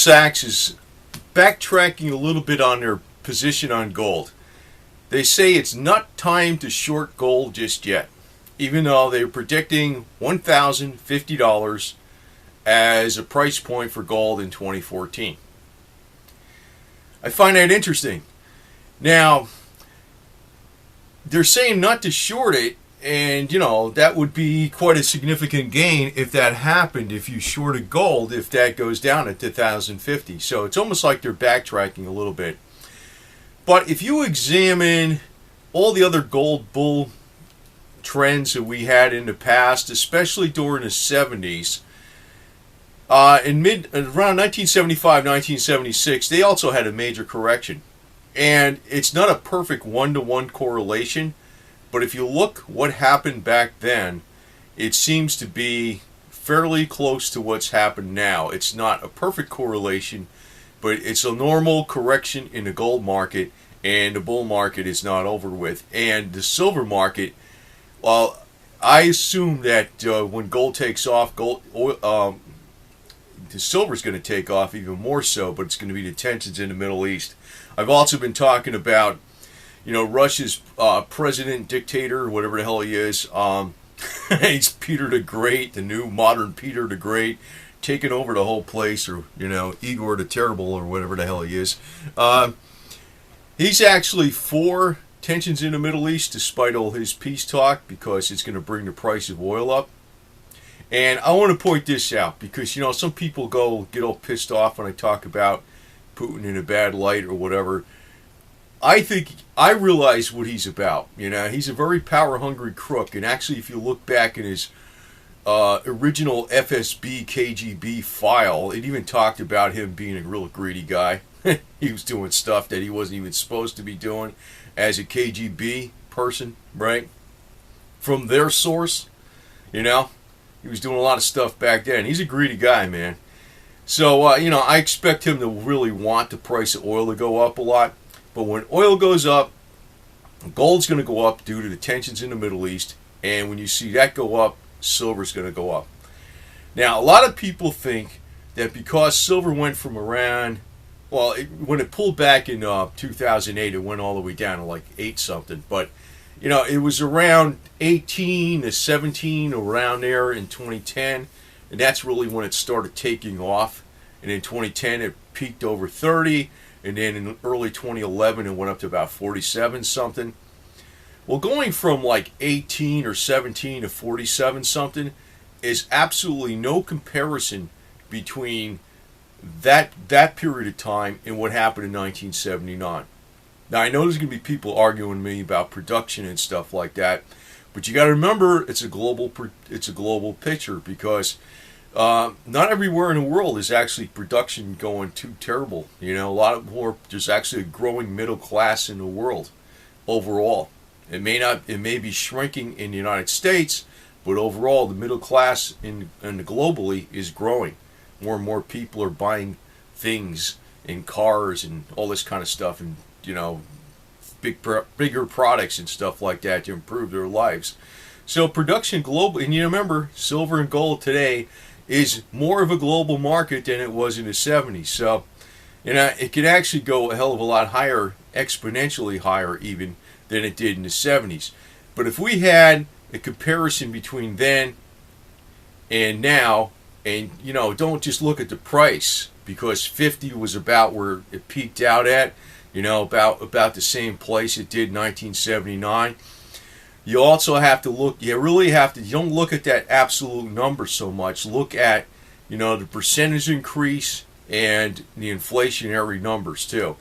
Sachs is backtracking a little bit on their position on gold. They say it's not time to short gold just yet, even though they're predicting $1,050 as a price point for gold in 2014. I find that interesting. Now, they're saying not to short it, and that would be quite a significant gain if that happened, if you shorted gold, if that goes down at 2,050. So it's almost like they're backtracking a little bit. But if you examine all the other gold bull trends that we had in the past, especially during the 70s, around 1975, 1976, they also had a major correction. And it's not a perfect one-to-one correlation, but if you look what happened back then, it seems to be fairly close to what's happened now. It's not a perfect correlation, but it's a normal correction in the gold market, and the bull market is not over with. And the silver market, well, I assume that when gold takes off, the silver is going to take off even more so, but it's going to be the tensions in the Middle East. I've also been talking about, Russia's president, dictator, whatever the hell he is. He's Peter the Great, the new modern Peter the Great, taking over the whole place, or, Igor the Terrible, or whatever the hell he is. He's actually for tensions in the Middle East, despite all his peace talk, because it's going to bring the price of oil up. And I want to point this out, because, some people get all pissed off when I talk about Putin in a bad light or whatever. I think I realize what he's about. He's a very power-hungry crook, and actually, if you look back in his original FSB KGB file, it even talked about him being a real greedy guy. He was doing stuff that he wasn't even supposed to be doing as a KGB person, right? From their source, he was doing a lot of stuff back then. He's a greedy guy, man. So, I expect him to really want the price of oil to go up a lot. But when oil goes up, gold's going to go up due to the tensions in the Middle East. And when you see that go up, silver's going to go up. Now, a lot of people think that because silver went from around, when it pulled back in 2008, it went all the way down to like 8 something. But, it was around 18 to 17, around there in 2010. And that's really when it started taking off. And in 2010, it peaked over 30. And then in early 2011, it went up to about 47 something. Well, going from like 18 or 17 to 47 something is absolutely no comparison between that period of time and what happened in 1979. Now, I know there's going to be people arguing with me about production and stuff like that, but you got to remember it's a global picture, because not everywhere in the world is actually production going too terrible. There's actually a growing middle class in the world overall. It may be shrinking in the United States, but overall the middle class globally is growing. More and more people are buying things and cars and all this kind of stuff, and bigger products and stuff like that to improve their lives. So production globally, and remember, silver and gold today is more of a global market than it was in the 70s. So, it could actually go a hell of a lot higher, exponentially higher even, than it did in the 70s. But if we had a comparison between then and now, and, don't just look at the price, because 50 was about where it peaked out at, about the same place it did in 1979. You also have to look, you don't look at that absolute number so much. Look at, the percentage increase and the inflationary numbers too.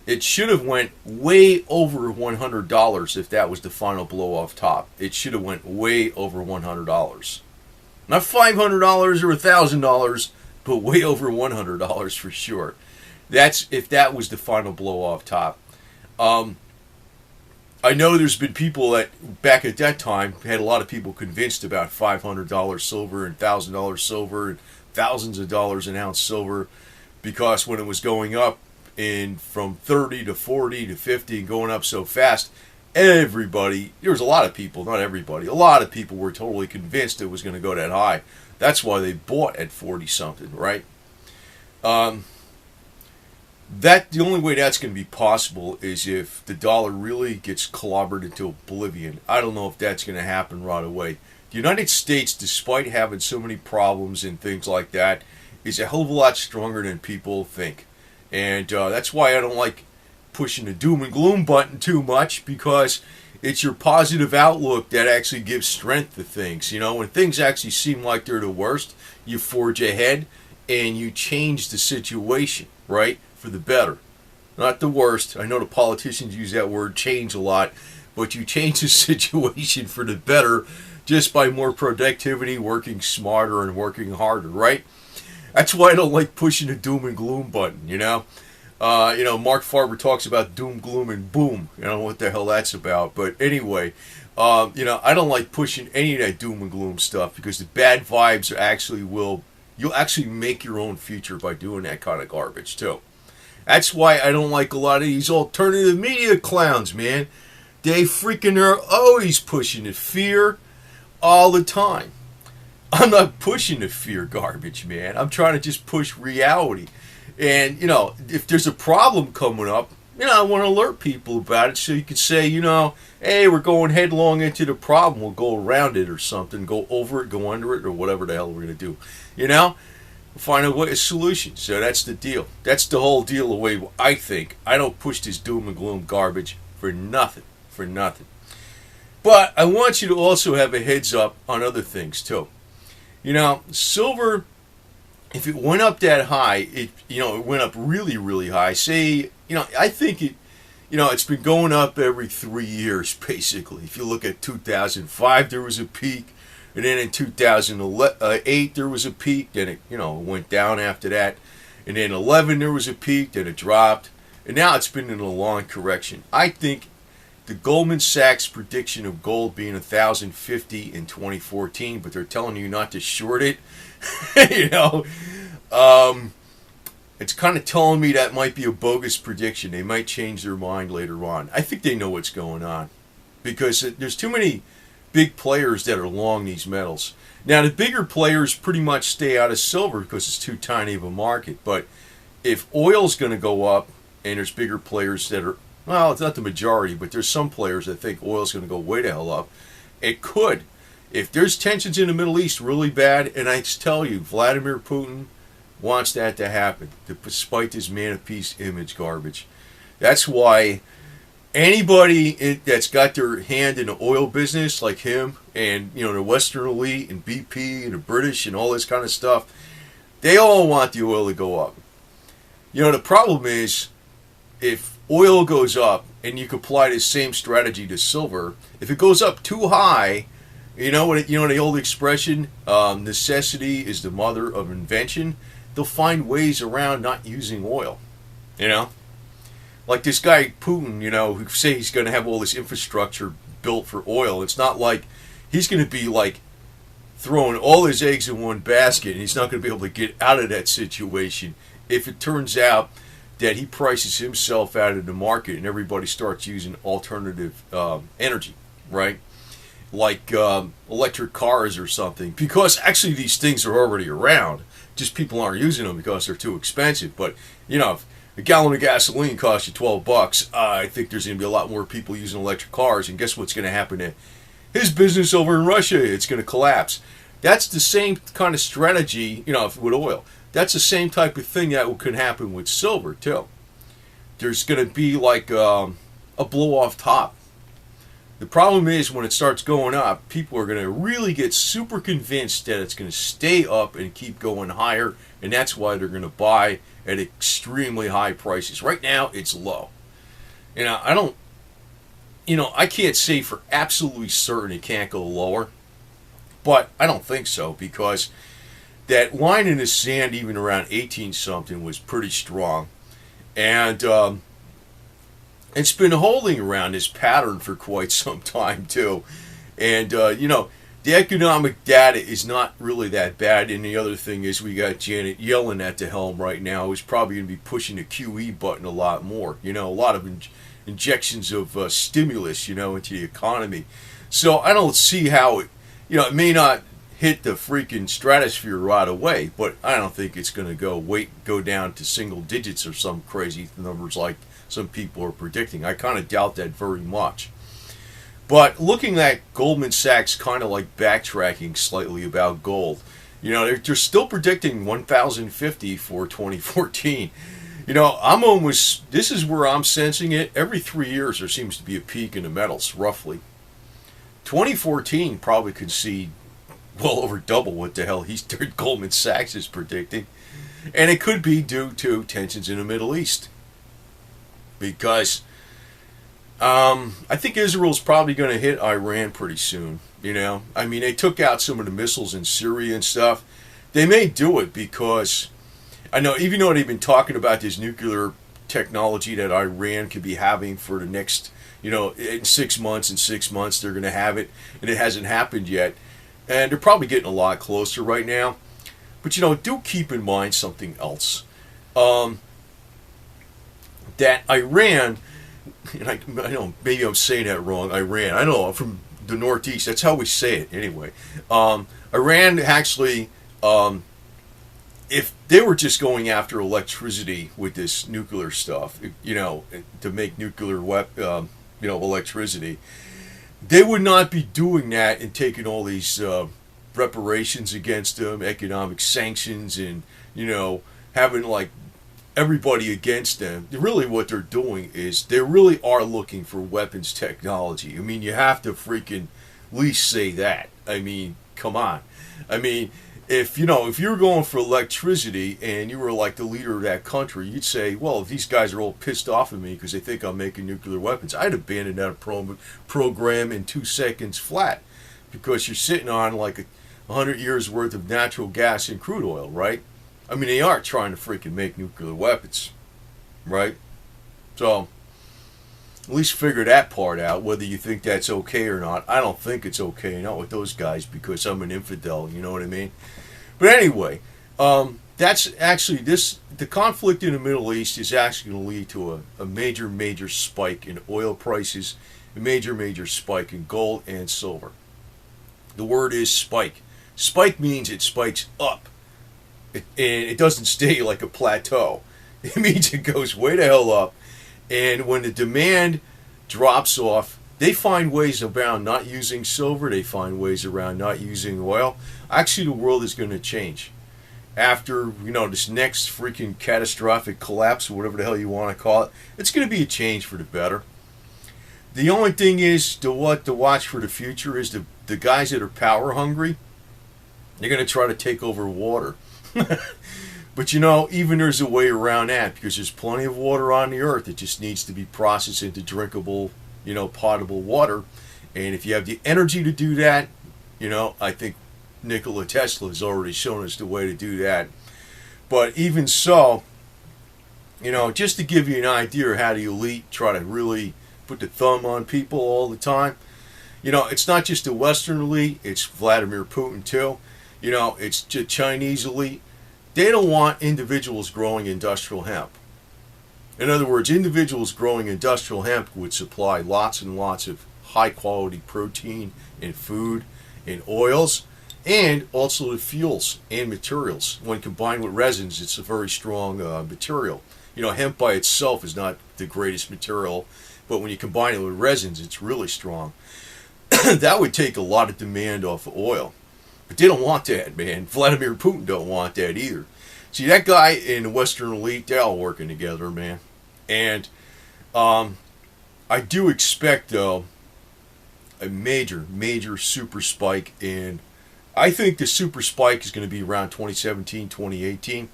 It should have went way over $100 if that was the final blow off top. It should have went way over $100. Not $500 or $1,000, but way over $100 for sure. That's if that was the final blow off top. I know there's been people that back at that time had a lot of people convinced about $500 silver and $1,000 silver and thousands of dollars an ounce silver, because when it was going up from 30 to 40 to 50 and going up so fast, there was a lot of people, not everybody, a lot of people were totally convinced it was going to go that high. That's why they bought at 40 something, right? The only way that's going to be possible is if the dollar really gets clobbered into oblivion. I don't know if that's going to happen right away. The United States, despite having so many problems and things like that, is a hell of a lot stronger than people think. And that's why I don't like pushing the doom and gloom button too much, because it's your positive outlook that actually gives strength to things. You know, when things actually seem like they're the worst, you forge ahead and you change the situation, right? For the better. Not the worst. I know the politicians use that word change a lot, but you change the situation for the better just by more productivity, working smarter and working harder, right? That's why I don't like pushing the doom and gloom button, you know? Mark Farber talks about doom, gloom, and boom. I don't know what the hell that's about. But anyway, I don't like pushing any of that doom and gloom stuff, because the bad vibes you'll actually make your own future by doing that kind of garbage too. That's why I don't like a lot of these alternative media clowns, man. They freaking are always pushing the fear all the time. I'm not pushing the fear garbage, man. I'm trying to just push reality. And, if there's a problem coming up, I want to alert people about it so you can say, hey, we're going headlong into the problem. We'll go around it or something, go over it, go under it, or whatever the hell we're going to do. Find a solution. So that's the deal. That's the whole deal, the way I think. I don't push this doom and gloom garbage for nothing. For nothing. But I want you to also have a heads up on other things too. Silver, if it went up that high, it went up really, really high. Say, I think it's been going up every 3 years, basically. If you look at 2005, there was a peak. And then in 2008, there was a peak. Then it, went down after that. And then 11, there was a peak. Then it dropped. And now it's been in a long correction. I think the Goldman Sachs prediction of gold being 1,050 in 2014, but they're telling you not to short it. It's kind of telling me that might be a bogus prediction. They might change their mind later on. I think they know what's going on, because there's too many big players that are long these metals. Now, the bigger players pretty much stay out of silver because it's too tiny of a market. But if oil's going to go up, and there's bigger players that are, well, it's not the majority, but there's some players that think oil's going to go way the hell up. It could. If there's tensions in the Middle East really bad, and I tell you, Vladimir Putin wants that to happen, despite this man of peace image garbage. That's why anybody that's got their hand in the oil business, like him, and the Western elite and BP and the British and all this kind of stuff, they all want the oil to go up. The problem is, if oil goes up and you can apply the same strategy to silver, if it goes up too high, the old expression, necessity is the mother of invention. They'll find ways around not using oil. Like this guy Putin, who say he's going to have all this infrastructure built for oil. It's not like he's going to be like throwing all his eggs in one basket, and he's not going to be able to get out of that situation if it turns out that he prices himself out of the market and everybody starts using alternative energy, right? Like electric cars or something. Because actually these things are already around. Just people aren't using them because they're too expensive. But, if a gallon of gasoline costs you $12, I think there's going to be a lot more people using electric cars. And guess what's going to happen to his business over in Russia? It's going to collapse. That's the same kind of strategy, with oil. That's the same type of thing that could happen with silver, too. There's going to be like a blow-off top. The problem is when it starts going up, people are going to really get super convinced that it's going to stay up and keep going higher, and that's why they're going to buy at extremely high prices. Right now, it's low. I can't say for absolutely certain it can't go lower, but I don't think so, because that line in the sand, even around 18-something, was pretty strong. And it's been holding around this pattern for quite some time, too. And, the economic data is not really that bad. And the other thing is we got Janet Yellen at the helm right now, who's probably going to be pushing the QE button a lot more. A lot of injections of stimulus, into the economy. So I don't see how it may not hit the freaking stratosphere right away, but I don't think it's going to go down to single digits or some crazy numbers like some people are predicting. I kind of doubt that very much. But looking at Goldman Sachs kind of like backtracking slightly about gold, they're still predicting 1,050 for 2014. This is where I'm sensing it. Every 3 years there seems to be a peak in the metals, roughly. 2014 probably could see well over double what the hell Goldman Sachs is predicting. And it could be due to tensions in the Middle East. Because I think Israel's probably going to hit Iran pretty soon. They took out some of the missiles in Syria and stuff. They may do it because, I know, even though they've been talking about this nuclear technology that Iran could be having for the next, in 6 months, they're going to have it, and it hasn't happened yet. And they're probably getting a lot closer right now. But, do keep in mind something else. That Iran, and I know maybe I'm saying that wrong, Iran, I know, I'm from the Northeast, that's how we say it anyway. Iran actually, if they were just going after electricity with this nuclear stuff, to make nuclear electricity, they would not be doing that and taking all these reparations against them, economic sanctions, and having like everybody against them. Really what they're doing is they really are looking for weapons technology. You have to freaking at least say that. Come on. If you're going for electricity and you were like the leader of that country, you'd say, well, if these guys are all pissed off at me because they think I'm making nuclear weapons, I'd abandon that program in 2 seconds flat, because you're sitting on like 100 years worth of natural gas and crude oil, right? They are trying to freaking make nuclear weapons, right? So, at least figure that part out, whether you think that's okay or not. I don't think it's okay, not with those guys, because I'm an infidel, you know what I mean? But anyway, that's actually the conflict in the Middle East is actually going to lead to a major, major spike in oil prices, a major, major spike in gold and silver. The word is spike. Spike means it spikes up. And it doesn't stay like a plateau. It means it goes way the hell up. And when the demand drops off, they find ways around not using silver. They find ways around not using oil. Actually, the world is going to change. After, this next freaking catastrophic collapse, or whatever the hell you want to call it, it's going to be a change for the better. The only thing is, to watch for the future is the guys that are power hungry, they're going to try to take over water. But even there's a way around that, because there's plenty of water on the earth. It just needs to be processed into drinkable, potable water. And if you have the energy to do that, I think Nikola Tesla has already shown us the way to do that. But even so, just to give you an idea of how the elite try to really put the thumb on people all the time, it's not just the Western elite, it's Vladimir Putin too. It's the Chinese elite. They don't want individuals growing industrial hemp. In other words, individuals growing industrial hemp would supply lots and lots of high-quality protein and food and oils, and also the fuels and materials. When combined with resins, it's a very strong material. Hemp by itself is not the greatest material, but when you combine it with resins, it's really strong. That would take a lot of demand off of oil. But they don't want that, man. Vladimir Putin don't want that either. See, that guy and the Western elite, they're all working together, man. And I do expect, though, a major, major super spike in... I think the super spike is going to be around 2017, 2018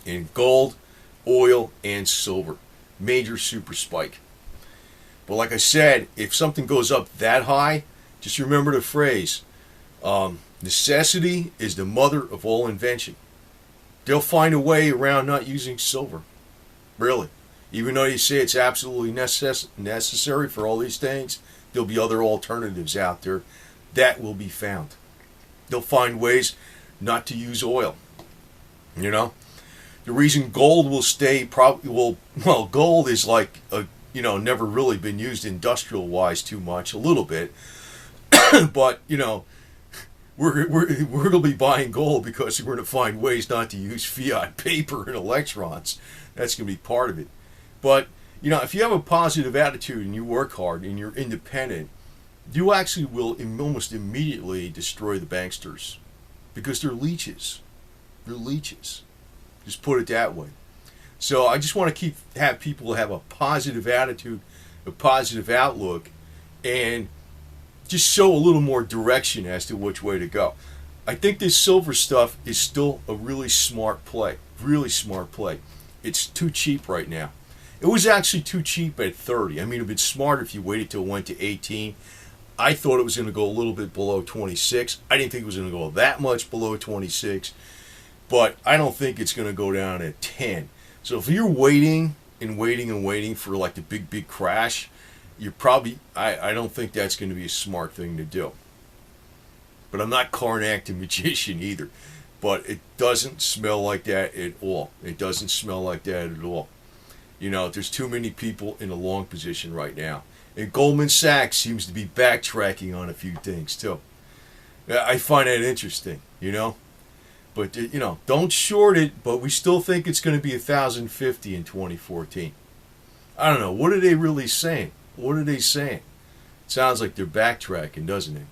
in gold, oil, and silver. Major super spike. But like I said, if something goes up that high, just remember the phrase, necessity is the mother of all invention. They'll find a way around not using silver. Really. Even though you say it's absolutely necessary for all these things, there'll be other alternatives out there that will be found. They'll find ways not to use oil. The reason gold will stay gold is like never really been used industrial wise too much, a little bit. But we're going to be buying gold because we're going to find ways not to use fiat paper and electrons. That's going to be part of it. But, if you have a positive attitude and you work hard and you're independent, you actually will almost immediately destroy the banksters because they're leeches. They're leeches. Just put it that way. So I just want to have people have a positive attitude, a positive outlook, and just show a little more direction as to which way to go. I think this silver stuff is still a really smart play. Really smart play. It's too cheap right now. It was actually too cheap at 30. I mean, it would have been smarter if you waited till it went to 18. I thought it was going to go a little bit below 26. I didn't think it was going to go that much below 26. But I don't think it's going to go down at 10. So if you're waiting and waiting and waiting for like the big crash, you're probably, I don't think that's going to be a smart thing to do. But I'm not Karnak the magician either. But it doesn't smell like that at all. It doesn't smell like that at all. There's too many people in a long position right now. And Goldman Sachs seems to be backtracking on a few things too. I find that interesting, But, don't short it, but we still think it's going to be 1,050 in 2014. I don't know. What are they really saying? What are they saying? It sounds like they're backtracking, doesn't it?